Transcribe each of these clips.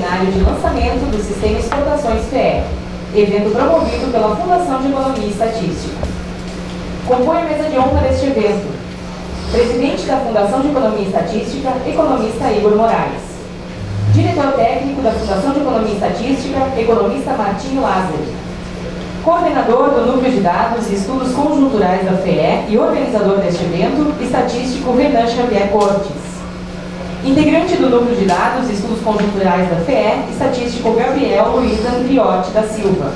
seminário de lançamento do Sistema Exportações FEE, evento promovido pela Fundação de Economia e Estatística. Compõe a mesa de honra deste evento: presidente da Fundação de Economia e Estatística, economista Igor Moraes. Diretor técnico da Fundação de Economia e Estatística, economista Martinho Lázaro. Coordenador do Núcleo de Dados e Estudos Conjunturais da FEE e organizador deste evento, estatístico Renan Xavier Cortes. Integrante do Núcleo de Dados e Estudos Conjunturais da FEE, estatístico Gabriel Luiz Andriotti da Silva.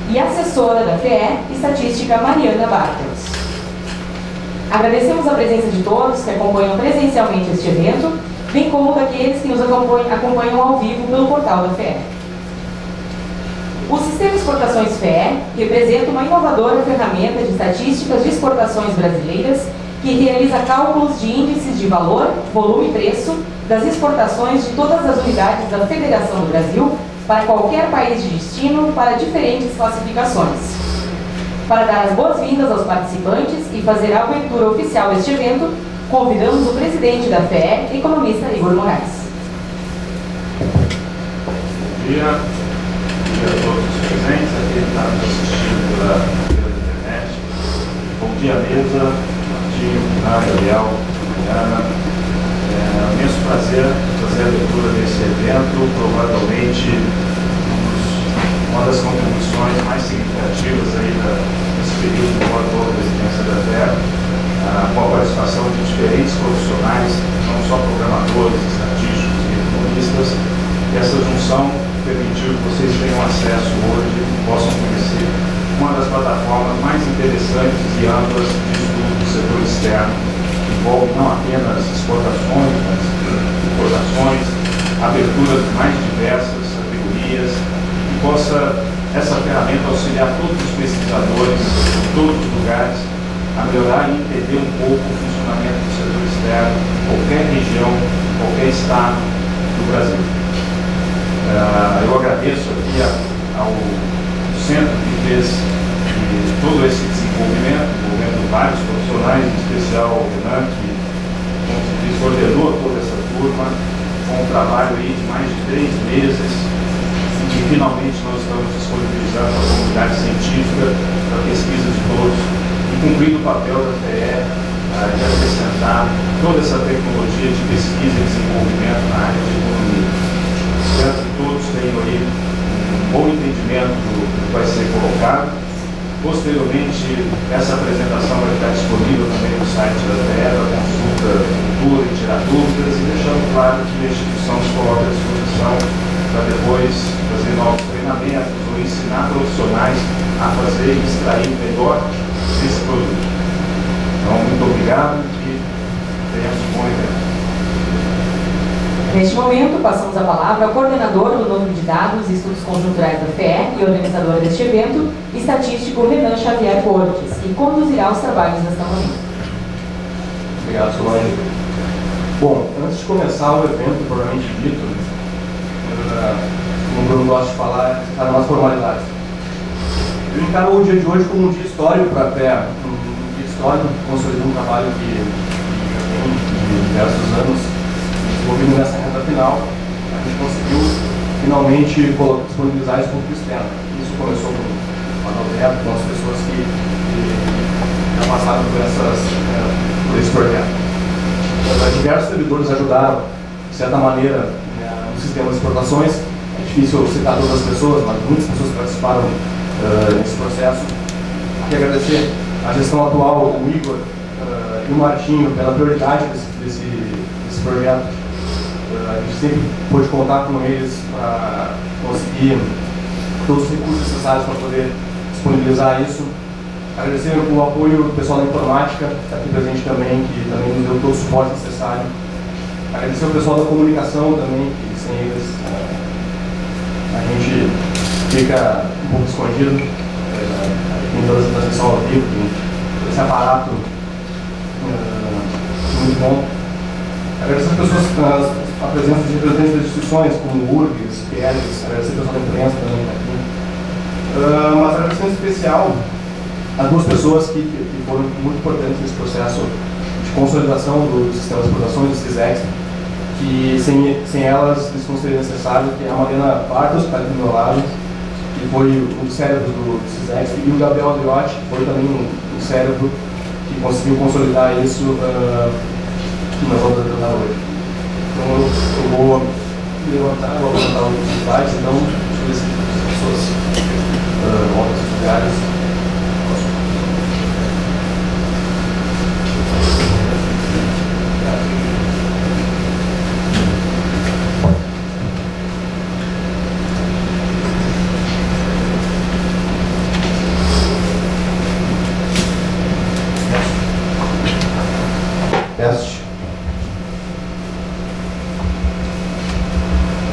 E assessora da FEE, estatística Mariana Bartels. Agradecemos a presença de todos que acompanham presencialmente este evento, bem como daqueles que nos acompanham ao vivo pelo portal da FEE. O Sistema Exportações FEE representa uma inovadora ferramenta de estatísticas de exportações brasileiras que realiza cálculos de índices de valor, volume e preço das exportações de todas as unidades da Federação do Brasil para qualquer país de destino para diferentes classificações. Para dar as boas-vindas aos participantes e fazer a abertura oficial deste evento, convidamos o presidente da FEE, economista Igor Moraes. Bom dia a todos os presentes, aqui que está nos assistindo pela internet. Bom dia, mesa, Martinho, Gabriel, Mariana. É um imenso prazer fazer a abertura desse evento, provavelmente uma das contribuições mais significativas aí nesse período do atual presidência da FEE, com a participação de diferentes profissionais, não só programadores, estatísticos e economistas. E essa junção permitiu que vocês tenham acesso hoje e possam conhecer uma das plataformas mais interessantes e amplas de estudo do setor externo, que envolve não apenas exportações, mas importações, aberturas mais diversas categorias, e possa essa ferramenta auxiliar todos os pesquisadores em todos os lugares a melhorar e entender um pouco o funcionamento do setor externo, qualquer região, qualquer estado do Brasil. Eu agradeço aqui ao centro que fez todo esse desenvolvimento, envolvendo vários profissionais, em especial o Renan, que, como se diz, coordenou toda essa turma, com um trabalho aí de mais de 3 meses, e que finalmente nós estamos disponibilizando a comunidade científica para a pesquisa de todos, e cumprindo o papel da FEE de acrescentar toda essa tecnologia de pesquisa e desenvolvimento na área de economia. Espero que todos tenham aí um bom entendimento do que vai ser colocado. Posteriormente, essa apresentação vai estar disponível também no site da FEE para consulta futura e tirar dúvidas, e deixando claro que a instituição se coloca à disposição para depois fazer novos treinamentos ou ensinar profissionais a fazer e extrair o melhor desse produto. Então, muito obrigado e tenhamos um bom evento. Neste momento, passamos a palavra ao coordenador do Núcleo de Dados e Estudos Conjunturais da FEE e organizador deste evento, estatístico Renan Xavier Cortes, que conduzirá os trabalhos desta manhã. Obrigado, Solange. Bom, antes de começar o evento, propriamente dito, como o Bruno gosta de falar, está nas formalidades. Eu encaro o dia de hoje como um dia histórico para a FEE, um dia histórico, consolidando um trabalho que já tem de diversos anos, desenvolvido nessa reta final. A gente conseguiu finalmente disponibilizar esse público externo. Isso começou com o Adalberto, com as pessoas que já passaram por esse projeto. Diversos servidores ajudaram, de certa maneira, no sistema de exportações. É difícil citar todas as pessoas, mas muitas pessoas participaram nesse processo. Quero agradecer a gestão atual, o Igor e o Martinho, pela prioridade desse projeto. A gente sempre pôde contar com eles para conseguir todos os recursos necessários para poder disponibilizar isso. Agradecer o apoio do pessoal da informática, que está aqui presente também, que também nos deu todo o suporte necessário. Agradecer o pessoal da comunicação também, que sem eles a gente fica um pouco escondido. Tem toda essa transmissão ao vivo, tem esse aparato muito bom. Agradecer as pessoas, a presença de representantes das instituições, como o URGS, PLs, agradecer o pessoal da imprensa também que está aqui. Mas agradecimento especial a duas pessoas que foram muito importantes nesse processo de consolidação do sistema de exportações, do SISEX, que sem elas isso não seria necessário, que é a Mariana Bartos, que está aqui do meu lado, que foi o cérebro do SISEX, e o Gabriel Andriotti, que foi também um cérebro que conseguiu consolidar isso que nós vamos apresentar hoje. Então eu vou levantar, vou apresentar os slides, então deixa eu ver se as pessoas voltam aos lugares.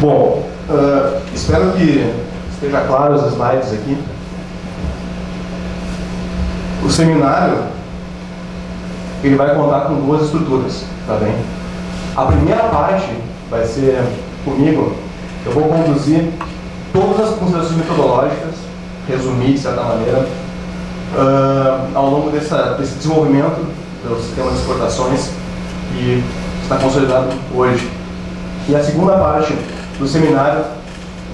Bom, espero que esteja claro os slides aqui. O seminário ele vai contar com duas estruturas, tá bem? A primeira parte vai ser comigo. Eu vou conduzir todas as considerações metodológicas, resumir de certa maneira, ao longo desse desenvolvimento do sistema de exportações que está consolidado hoje. E a segunda parte do seminário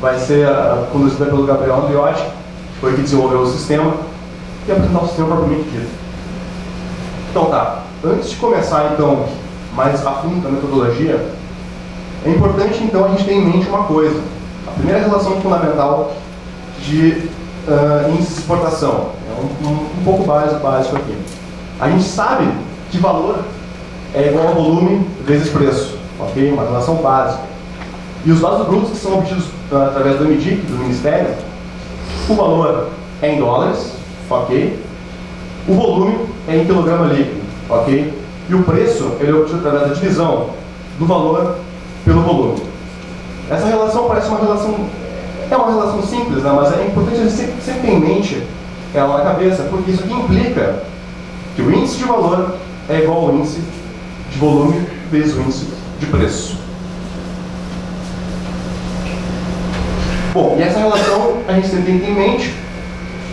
vai ser conduzida pelo Gabriel Andriotti, que foi que desenvolveu o sistema, e apresentar o sistema propriamente dito. Então tá, antes de começar então mais a fundo da metodologia, é importante então a gente ter em mente uma coisa. A primeira relação fundamental de índice de exportação, é um pouco básico aqui. A gente sabe que valor é igual a volume vezes preço, ok? Uma relação básica. E os dados brutos que são obtidos através do MDIC, do Ministério, o valor é em dólares, ok? O volume é em quilograma líquido, ok? E o preço ele é obtido através da divisão do valor pelo volume. Essa relação parece uma relação simples, né? Mas é importante a gente sempre ter em mente ela na cabeça, porque isso aqui implica que o índice de valor é igual ao índice de volume vezes o índice de preço. Bom, e essa relação a gente tem que ter em mente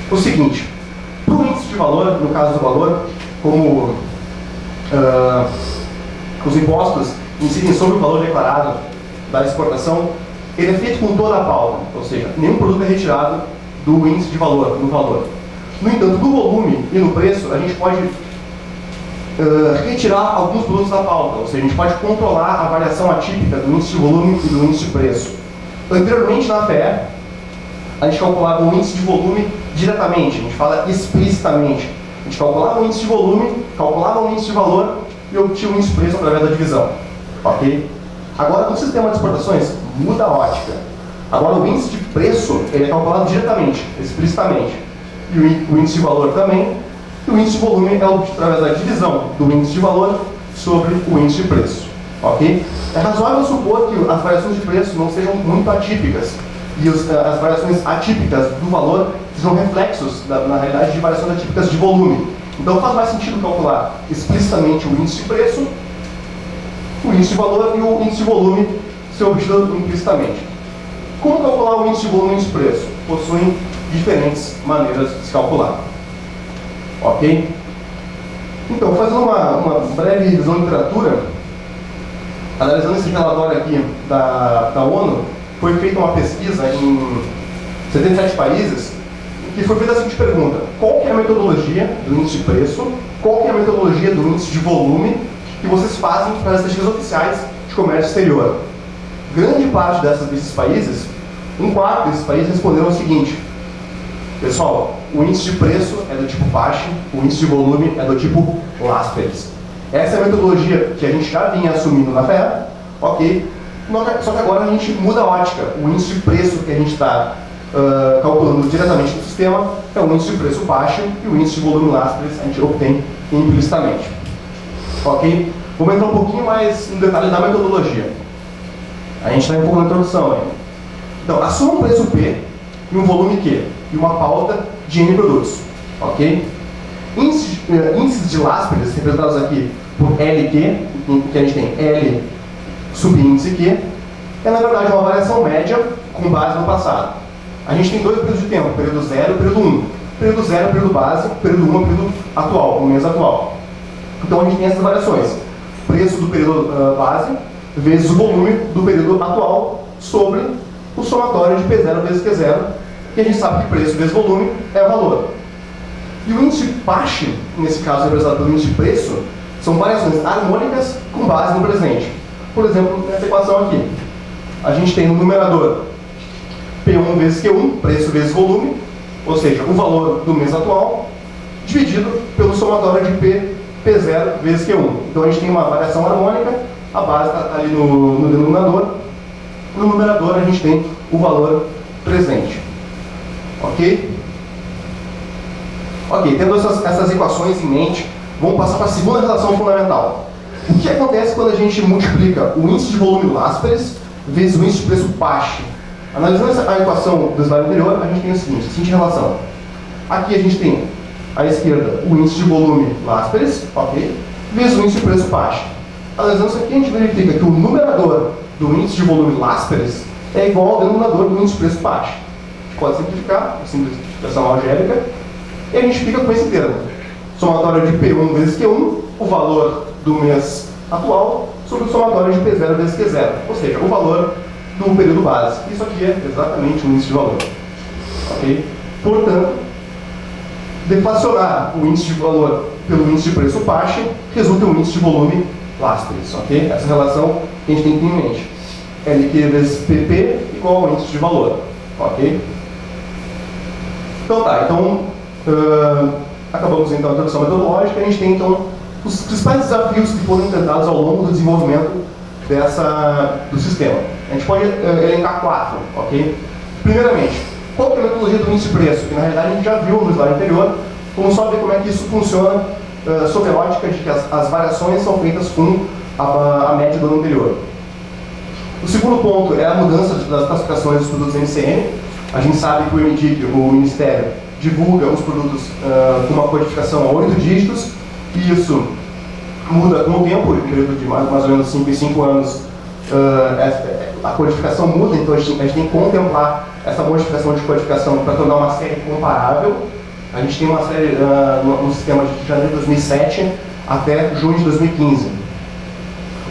o seguinte: para o índice de valor, no caso do valor, como os impostos incidem sobre o valor declarado da exportação, ele é feito com toda a pauta, ou seja, nenhum produto é retirado do índice de valor, do valor. No entanto, do volume e no preço, a gente pode retirar alguns produtos da pauta, ou seja, a gente pode controlar a variação atípica do índice de volume e do índice de preço. Anteriormente, na FE, a gente calculava o índice de volume diretamente, a gente fala explicitamente. A gente calculava o índice de volume, calculava o índice de valor e obtinha o índice de preço através da divisão. Ok? Agora, no sistema de exportações, muda a ótica. Agora, o índice de preço ele é calculado diretamente, explicitamente. E o índice de valor também. E o índice de volume é obtido através da divisão do índice de valor sobre o índice de preço. Ok? É razoável supor que as variações de preço não sejam muito atípicas e as variações atípicas do valor sejam reflexos, na realidade, de variações atípicas de volume. Então faz mais sentido calcular explicitamente o índice de preço, o índice de valor e o índice de volume ser obtido implicitamente. Como calcular o índice de volume e o índice de preço? Possuem diferentes maneiras de se calcular. Ok? Então, fazendo uma breve revisão de literatura, analisando esse relatório aqui da ONU, foi feita uma pesquisa em 77 países, que foi feita a seguinte pergunta: qual que é a metodologia do índice de preço, qual que é a metodologia do índice de volume que vocês fazem para as estatísticas oficiais de comércio exterior? Grande parte desses países, um quarto desses países responderam o seguinte: pessoal, o índice de preço é do tipo PASCH, o índice de volume é do tipo LASPERS. Essa é a metodologia que a gente já vinha assumindo na FE, ok? Só que agora a gente muda a ótica. O índice de preço que a gente está calculando diretamente no sistema é o índice de preço PASCH e o índice de volume LASPERS a gente obtém implicitamente. Ok? Vamos entrar um pouquinho mais no detalhe da metodologia. A gente está um pouco na introdução ainda. Então, assuma um preço P e um volume Q e uma pauta de N produtos. Ok? Índices de LASPERS, representados aqui por LQ, em que a gente tem L subíndice Q, é na verdade uma variação média com base no passado. A gente tem dois períodos de tempo, período 0 e período 1. Período 0 é período base, período 1 é período atual, o mês atual. Então a gente tem essas variações. Preço do período base vezes o volume do período atual sobre o somatório de P0 vezes Q0, que a gente sabe que preço vezes volume é valor. E o índice Pache, nesse caso representado pelo índice de preço, são variações harmônicas com base no presente. Por exemplo, nessa equação aqui, a gente tem no numerador P1 vezes Q1, preço vezes volume, ou seja, o valor do mês atual, dividido pelo somatório de P0 vezes Q1. Então a gente tem uma variação harmônica, a base está ali no denominador, no numerador a gente tem o valor presente. Ok? Ok, tendo essas equações em mente, vamos passar para a segunda relação fundamental. O que acontece quando a gente multiplica o índice de volume Laspers vezes o índice de preço Pache? Analisando a equação do slide anterior, a gente tem a seguinte relação. Aqui a gente tem, à esquerda, o índice de volume Laspers, ok? Vezes o índice de preço Pache. Analisando isso aqui, a gente verifica que o numerador do índice de volume Laspers é igual ao denominador do índice de preço Pache. A gente pode simplificar, a simplificação algébrica, e a gente fica com esse termo. Somatório de P1 vezes Q1, o valor do mês atual, sobre o somatório de P0 vezes Q0, ou seja, o valor do período base. Isso aqui é exatamente o índice de valor. Ok? Portanto, deflacionar o índice de valor pelo índice de preço Pache resulta em um índice de volume Laspers. Ok? Essa relação que a gente tem que ter em mente. LQ vezes PP igual ao índice de valor. Ok? Então tá, acabamos então a introdução metodológica. A gente tem então os principais desafios que foram enfrentados ao longo do desenvolvimento do sistema. A gente pode elencar 4, ok? Primeiramente, qual é a metodologia do índice de preço? Que na realidade a gente já viu no slide anterior. Vamos só ver como é que isso funciona sob a ótica de que as variações são feitas com a média do ano anterior. O segundo ponto é a mudança das classificações dos produtos MCM. A gente sabe que o MDIC, o Ministério, divulga os produtos com uma codificação a 8 dígitos, e isso muda com o tempo, em período de mais ou menos 5 em 5 anos, a codificação muda, então a gente tem que contemplar essa modificação de codificação para tornar uma série comparável. A gente tem uma série no sistema de janeiro de 2007 até junho de 2015.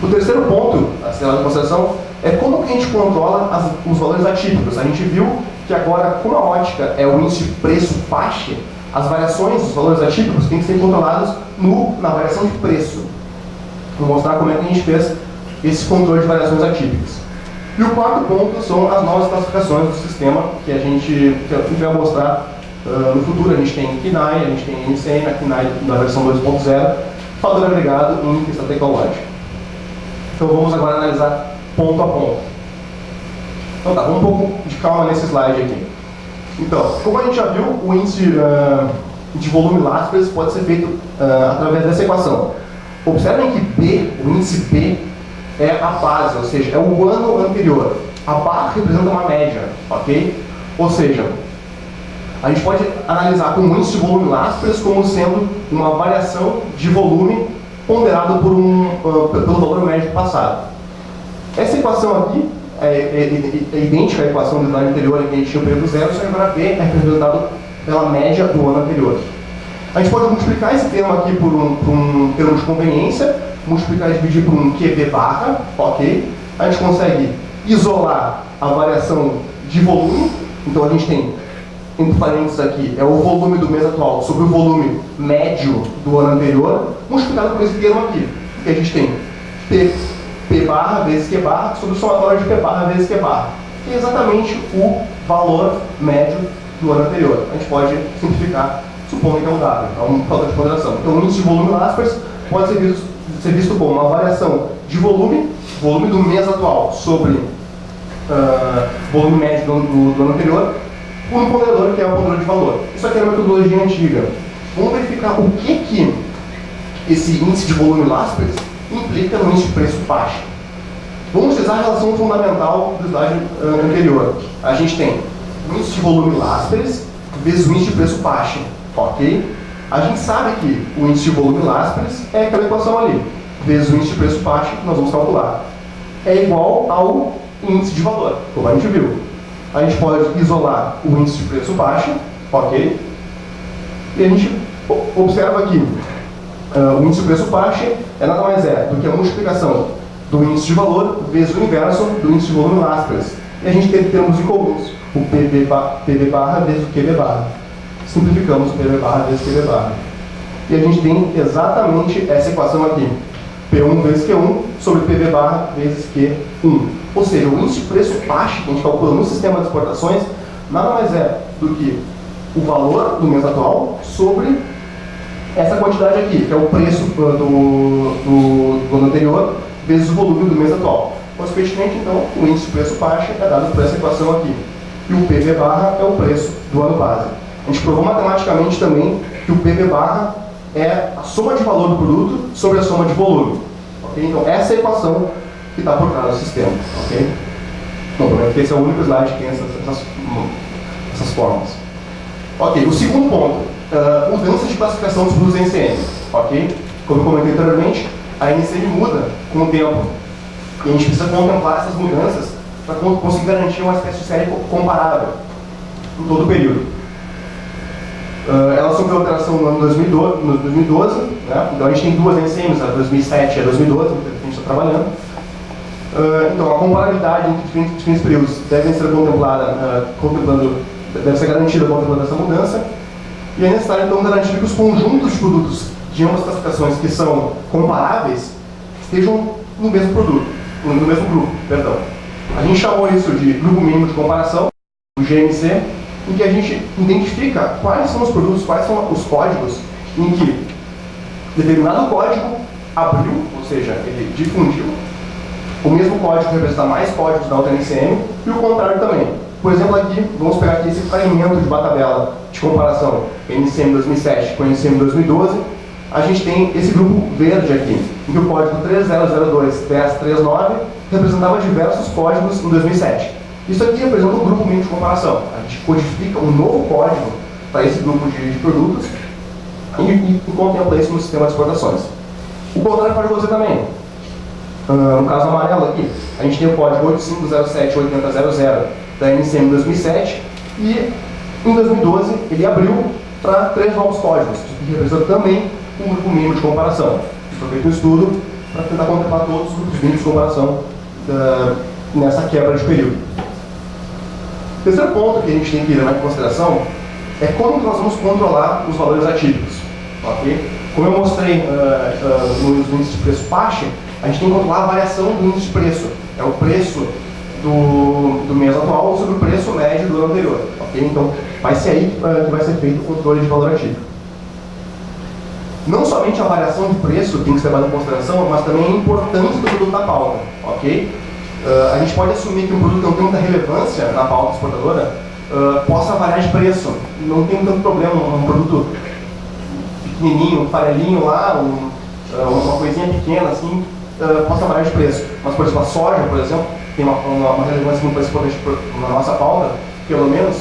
O terceiro ponto a ser levado em consideração é como que a gente controla os valores atípicos. A gente viu que agora, como a ótica é o índice de preço Pache, as variações dos valores atípicos têm que ser controlados na variação de preço. Vou mostrar como é que a gente fez esse controle de variações atípicas. E o quarto ponto são as novas classificações do sistema que a gente vai mostrar no futuro. A gente tem KNAI, a gente tem MCM, a KNAI da versão 2.0, fator agregado em questão tecnológica. Então vamos agora analisar ponto a ponto. Então tá, vamos um pouco de calma nesse slide aqui. Então, como a gente já viu, o índice de volume Laspers pode ser feito através dessa equação. Observem que B, o índice B, é a base, ou seja, é o ano anterior. A barra representa uma média, ok? Ou seja, a gente pode analisar como índice de volume Laspers como sendo uma variação de volume ponderado pelo valor médio passado. Essa equação aqui é idêntica à equação do slide anterior, em que a gente tinha o período zero, só que agora B é representado pela média do ano anterior. A gente pode multiplicar esse termo aqui por um termo de conveniência, multiplicar e dividir por um QB barra, ok? A gente consegue isolar a variação de volume, então a gente tem, entre parênteses aqui, é o volume do mês atual sobre o volume médio do ano anterior, multiplicado por esse termo aqui, que a gente tem P barra vezes Q barra sobre o somatório de P barra vezes Q barra, que é exatamente o valor médio do ano anterior. A gente pode simplificar, supondo que é um dado, é um fator de ponderação. Então o índice de volume Laspers pode ser visto como uma variação de volume do mês atual sobre volume médio do ano anterior, por um ponderador que é o ponderador de valor. Isso aqui é uma metodologia antiga. Vamos verificar o que esse índice de volume Laspers implica no índice de preço Pache. Vamos utilizar a relação fundamental do slide anterior. A gente tem o índice de volume Laspers vezes o índice de preço Pache, ok? A gente sabe que o índice de volume Laspers é aquela equação ali, vezes o índice de preço Pache que nós vamos calcular. É igual ao índice de valor, como a gente viu. A gente pode isolar o índice de preço Pache, ok? E a gente observa aqui o índice de preço Pache é nada mais do que a multiplicação do índice de valor vezes o inverso do índice de volume Laspers. E a gente tem termos incomuns, o PV barra vezes o QV barra. Simplificamos o PV barra vezes o QV barra. E a gente tem exatamente essa equação aqui. P1 vezes Q1 sobre PV barra vezes Q1. Ou seja, o índice de preço PASH que a gente calcula no sistema de exportações nada mais é do que o valor do mês atual sobre essa quantidade aqui, que é o preço do ano anterior vezes o volume do mês atual. Consequentemente, então, o índice de preço PASH é dado por essa equação aqui. E o PV barra é o preço do ano base. A gente provou matematicamente também que o PV barra é a soma de valor do produto sobre a soma de volume. Okay? Então, essa é a equação que está por trás do sistema. Okay? Bom, provavelmente esse é o único slide que tem essas formas. Ok, o segundo ponto, mudança de classificação dos produtos NCM. Ok? Como eu comentei anteriormente, a NCM muda com o tempo. E a gente precisa contemplar essas mudanças para conseguir garantir uma espécie de série comparável em todo o período. Ela sofreu alteração no ano 2012, né? Então a gente tem duas NCMs, a 2007 e a 2012, que a gente está trabalhando. Então a comparabilidade entre diferentes períodos deve ser deve ser garantida contemplando essa mudança. E é necessário então garantir que os conjuntos de produtos de ambas classificações que são comparáveis estejam no mesmo produto, no mesmo grupo, perdão. A gente chamou isso de grupo mínimo de comparação, o GMC, em que a gente identifica quais são os produtos, quais são os códigos em que determinado código abriu, ou seja, ele difundiu, o mesmo código representa mais códigos da outra NCM e o contrário também. Por exemplo, aqui, vamos pegar aqui esse fragmento de uma tabela de comparação NCM 2007 com NCM 2012. A gente tem esse grupo verde aqui, em que o código 3002-1039 representava diversos códigos em 2007. Isso aqui representa um grupo mínimo de comparação. A gente codifica um novo código para esse grupo de produtos e contempla isso no sistema de exportações. O contrário pode acontecer também. No caso amarelo aqui, a gente tem o código 8507-8000 da NCM 2007 e em 2012 ele abriu para 3 novos códigos, que representam também um grupo mínimo de comparação. Foi feito um estudo para tentar contemplar todos os grupos mínimos de comparação nessa quebra de período. O terceiro ponto que a gente tem que levar em consideração é como nós vamos controlar os valores atípicos. Okay? Como eu mostrei no índice de preço PASH, a gente tem que controlar a variação do índice de preço. É o preço do mês atual sobre o preço médio do ano anterior. Okay? Então, vai ser aí que vai ser feito o controle de valor atípico. Não somente a variação de preço tem que ser levada em consideração, mas também a importância do produto na pauta. Okay? A gente pode assumir que um produto que não tem muita relevância na pauta exportadora possa variar de preço. Não tem tanto problema um produto pequenininho, um farelinho lá, uma coisinha pequena assim, possa variar de preço. Mas, por exemplo, a soja, por exemplo, tem uma relevância muito mais importante na nossa pauta, pelo menos,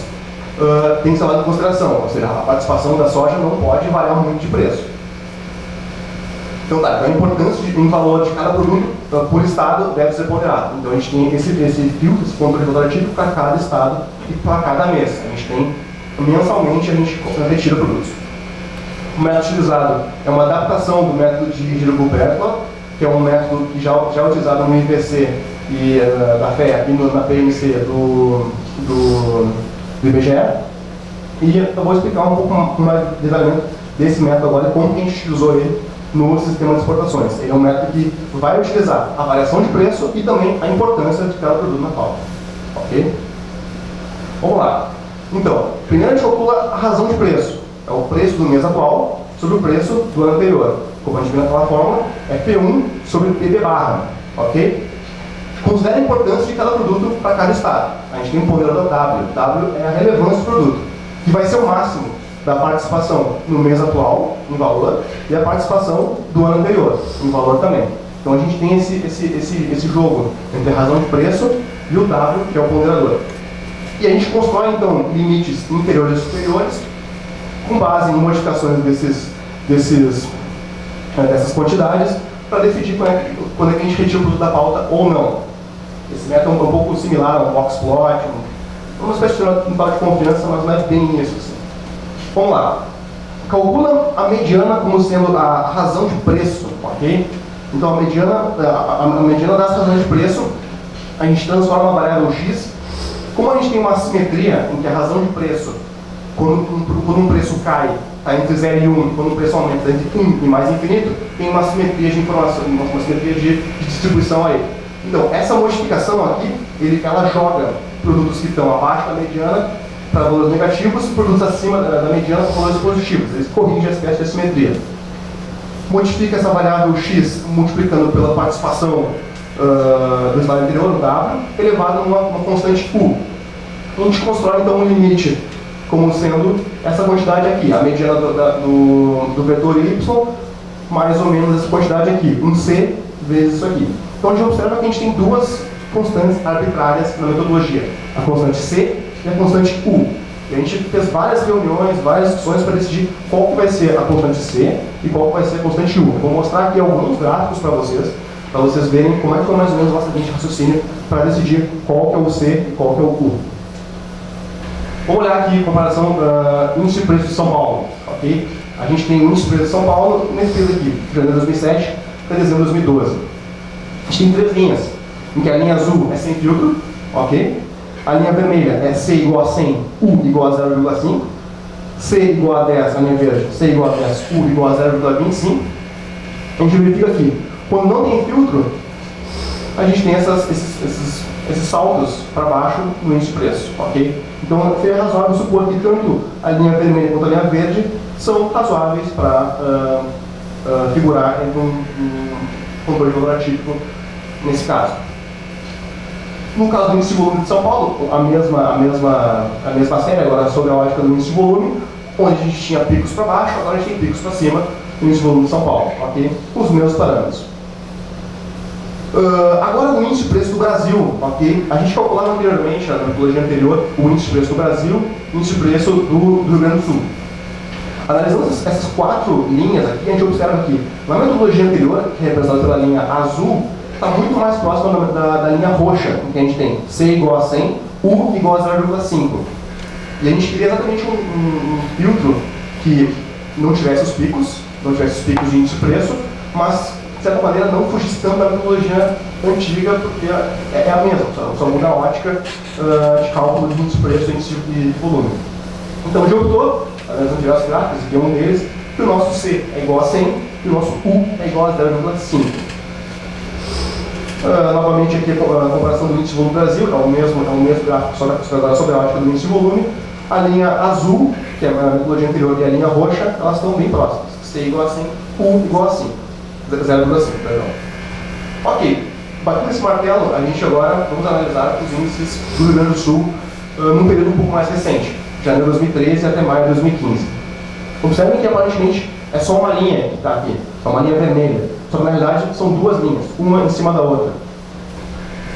tem que ser levado em consideração. Ou seja, a participação da soja não pode variar muito de preço. Então, a importância em valor de cada produto por estado deve ser ponderado. Então, a gente tem esse filtro, esse controle de valor atípico para cada estado e para cada mês. A gente tem, mensalmente, a gente retira produtos. O método utilizado é uma adaptação do método de Giro-Berthold, que é um método que já é utilizado no IPC e da FEA e na PMC do IBGE. E eu vou explicar um pouco mais de detalhamento desse método agora e como que a gente utilizou ele no sistema de exportações. Ele é um método que vai utilizar a variação de preço e também a importância de cada produto na pauta. Ok? Vamos lá. Então, primeiro a gente calcula a razão de preço. É o preço do mês atual sobre o preço do ano anterior. Como a gente viu naquela fórmula, é P1 sobre PV barra. Ok? Considere a importância de cada produto para cada estado. A gente tem um ponderador W. W é a relevância do produto, que vai ser o máximo da participação no mês atual, em valor, e a participação do ano anterior, em valor também. Então a gente tem esse jogo entre a razão de preço e o W, que é o ponderador. E a gente constrói, então, limites inferiores e superiores, com base em modificações dessas quantidades, para decidir quando é que a gente retira o produto da pauta ou não. Esse método é um pouco similar a um box plot, uma espécie de intervalo de confiança, mas não é bem isso. Assim. Vamos lá. Calcula a mediana como sendo a razão de preço, ok? Então, a mediana das razões de preço, a gente transforma a variável x. Como a gente tem uma simetria em que a razão de preço, quando um preço cai, está entre 0 e 1, quando o preço aumenta entre 1 e mais infinito, tem uma simetria de informação, uma simetria de distribuição aí. Então, essa modificação aqui, ela joga produtos que estão abaixo da mediana para valores negativos, produtos acima da mediana para valores positivos. Eles corrigem a espécie de assimetria. Modifica essa variável x multiplicando pela participação do slide anterior, no W, elevado a uma constante U. A gente constrói então um limite como sendo essa quantidade aqui, a mediana do vetor y, mais ou menos essa quantidade aqui, um C vezes isso aqui. Então a gente observa que a gente tem duas constantes arbitrárias na metodologia, a constante C e a constante U. E a gente fez várias reuniões, várias discussões para decidir qual que vai ser a constante C e qual que vai ser a constante U. Vou mostrar aqui alguns gráficos para vocês verem como é que foi mais ou menos a nossa linha de raciocínio para decidir qual que é o C e qual que é o U. Vamos olhar aqui a comparação índice de preço de São Paulo. Okay? A gente tem o índice de preço de São Paulo nesse período aqui, de janeiro de 2007 até dezembro de 2012. A gente tem três linhas, em que a linha azul é sem filtro, ok? A linha vermelha é C igual a 100, U igual a 0,5. C igual a 10, a linha verde, C igual a 10, U igual a 0,25. A gente verifica aqui, quando não tem filtro, a gente tem esses saltos para baixo no índice de preço, ok? Então, é razoável supor que tanto a linha vermelha quanto a linha verde são razoáveis para figurar em um controle de valor atípico nesse caso. No caso do índice de volume de São Paulo, a mesma série, agora sobre a ótica do índice de volume, onde a gente tinha picos para baixo, agora a gente tem picos para cima no índice de volume de São Paulo, ok? Com os mesmos parâmetros. Agora no índice de preço do Brasil, ok? A gente calculava anteriormente, na metodologia anterior, o índice de preço do Brasil e o índice de preço do Rio Grande do Sul. Analisando essas quatro linhas aqui, a gente observa que na metodologia anterior, que é representada pela linha azul, está muito mais próxima da linha roxa, em que a gente tem C igual a 100, U igual a 0,5. E a gente queria exatamente um filtro que não tivesse os picos de índice de preço, mas de certa maneira não fugisse tanto da metodologia antiga, porque é a mesma, só muda a ótica de cálculo de índice de preço e índice de volume. Então a gente optou, analisando diversos gráficos, aqui é um deles, que o nosso C é igual a 100 e o nosso U é igual a 0,5. Novamente aqui a comparação do índice de volume do Brasil, é o mesmo gráfico, só agora sobre a ótica do índice de volume. A linha azul, que é a metodologia anterior, e a linha roxa, elas estão bem próximas. C igual a 100, U igual a 5. 0,5, perdão. Ok, batendo esse martelo, a gente agora vamos analisar os índices do Rio Grande do Sul num período um pouco mais recente, janeiro de 2013 até maio de 2015. Observem que aparentemente é só uma linha que está aqui, é uma linha vermelha. Só que na realidade são duas linhas, uma em cima da outra.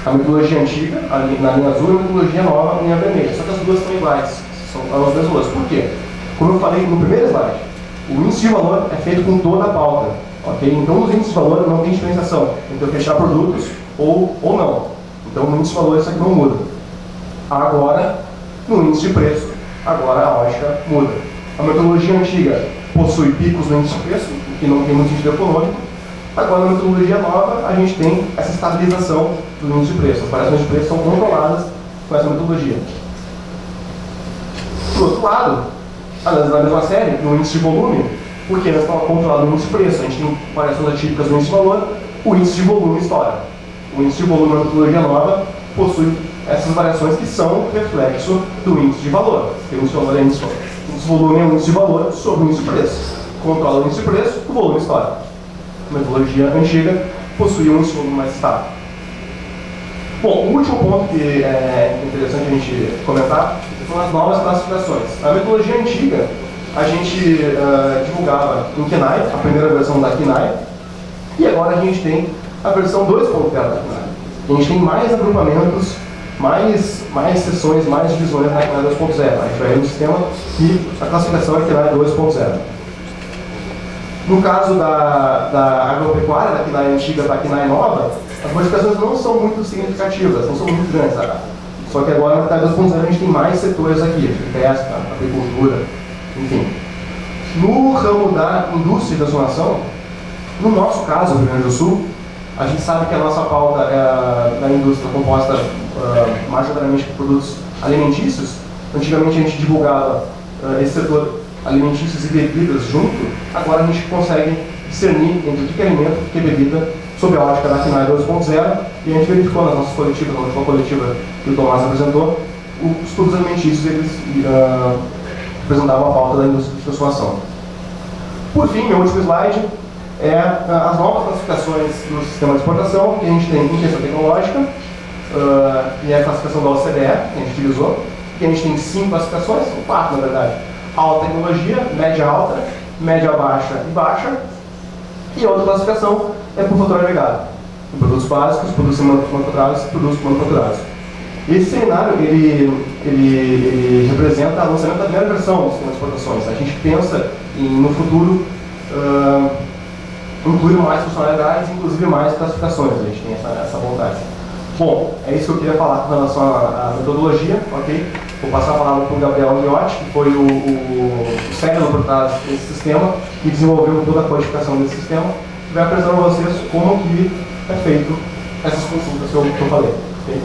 A metodologia antiga, na linha azul, e a metodologia nova, na linha vermelha. Só que as duas são iguais, são as mesmas. Por quê? Como eu falei no primeiro slide, o índice de valor é feito com toda a pauta. Okay? Então, nos índices de valor não tem diferenciação entre fechar produtos ou não. Então, no índice de valor isso aqui não muda. Agora, no índice de preço, agora a ótica muda. A metodologia antiga possui picos no índice de preço, que não tem muito sentido econômico. Agora, na metodologia nova, a gente tem essa estabilização do índice de preço. As variações de preço são controladas com essa metodologia. Por outro lado, analisando a mesma série, no índice de volume, porque nós estamos controlando o índice de preço, a gente tem variações atípicas no índice de valor, o índice de volume estoura. O índice de volume na metodologia nova possui essas variações que são reflexo do índice de valor. O índice de valor é índice de volume é o índice de valor sobre o índice de preço. Controla o índice de preço, o volume estoura. A metodologia antiga possui um índice de volume mais estável. Bom, o último ponto que é interessante a gente comentar são as novas classificações. A metodologia antiga, a gente divulgava em KNAI, a primeira versão da KNAI, e agora a gente tem a versão 2.0 da KNAI. A gente tem mais agrupamentos, mais sessões, mais divisões na KNAI 2.0. A gente vai ver no sistema que a classificação é KNAI 2.0. No caso da agropecuária, da KNAI antiga para a KNAI nova, as modificações não são muito significativas, não são muito grandes. Só que agora na KNAI 2.0 a gente tem mais setores aqui, pesca, agricultura, enfim. No ramo da indústria de transformação, No nosso caso, no Rio Grande do Sul, a gente sabe que a nossa pauta é da indústria composta majoritariamente por produtos alimentícios. Antigamente a gente divulgava esse setor alimentícios e bebidas junto, agora a gente consegue discernir entre o que é alimento e o que é bebida sob a ótica da FINAE 2.0, e a gente verificou nas nossas coletivas, na última coletiva que o Tomás apresentou, os produtos alimentícios eles representavam a pauta da indústria de transformação. Por fim, meu último slide é as novas classificações do sistema de exportação que a gente tem em questão tecnológica, e a classificação da OCDE, que a gente utilizou, que a gente tem 5 classificações, 4 na verdade: alta tecnologia, média alta, média baixa e baixa, e outra classificação é por fator agregado, produtos básicos, produtos manufaturados e produtos manufaturados. Esse seminário ele representa o lançamento da primeira versão do sistema de exportações. A gente pensa no futuro incluir mais funcionalidades, inclusive mais classificações. A gente tem essa vontade. Bom, é isso que eu queria falar com relação à metodologia, ok? Vou passar a palavra para o Gabriel Miotti, que foi o cérebro por trás desse sistema e desenvolveu toda a codificação desse sistema, e vai apresentar a vocês como que é feito essas consultas que eu falei. Okay?